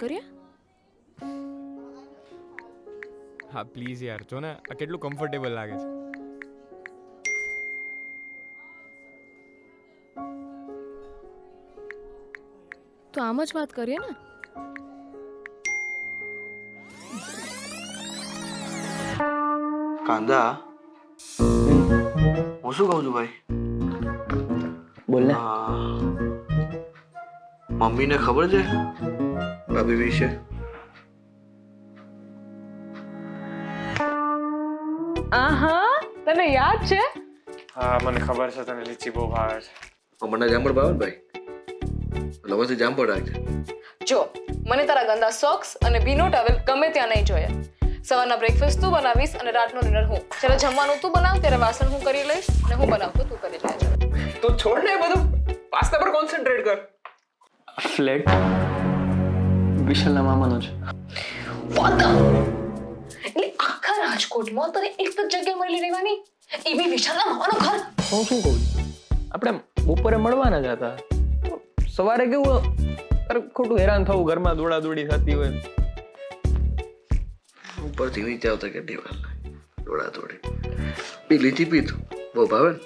કરીએ? હા પ્લીઝ યાર, જો ને આ કેટલું કમ્ફર્ટેબલ લાગે છે. તો આમ જ વાત કરીએ ને. કાંદા, હું શું કહું છું ભાઈ? બોલ ને. મમ્મીને ખબર છે ભાભી વિશે? આહા, તને યાદ છે? હા મને ખબર છે તને લીચી બહુ ભાવે છે. મને જામફળ ભાવે ને ભાઈ, લવથી જામફળ રાખજે. જો, મને તારા ગંદા સોક્સ અને ભીનો ટોવેલ ગમે ત્યાં નહીં જોઈએ. સવારના બ્રેકફાસ્ટ તું બનાવીશ અને રાતનો ડિનર હું. જ્યારે જમવાનું તું બનાવ ત્યારે વાસણ હું કરી લઈશ અને હું બનાવતો તું કરી લેજે. તો છોડ ને એ બધું, પાસ્તા પર કોન્સન્ટ્રેટ કર. ફ્લેટ વિશાલના મામાનો છે. એટલે આખા રાજકોટમાં તને એક જ જગ્યાએ મળી રહેવાની, એ બી વિશાલના મામાનું ઘર. હું શું કહું છું, આપણે બપોરે મળવાના જ હતા. સવારે કેવું ખોટું હેરાન થવું, ઘરમાં દોડા દોડી થતી હોય. ઉપરથી નીચે આવતા કેટલી વાર લાગે, દોડા દોડી. પી લીધી પીતું બહુ ભાવે ને.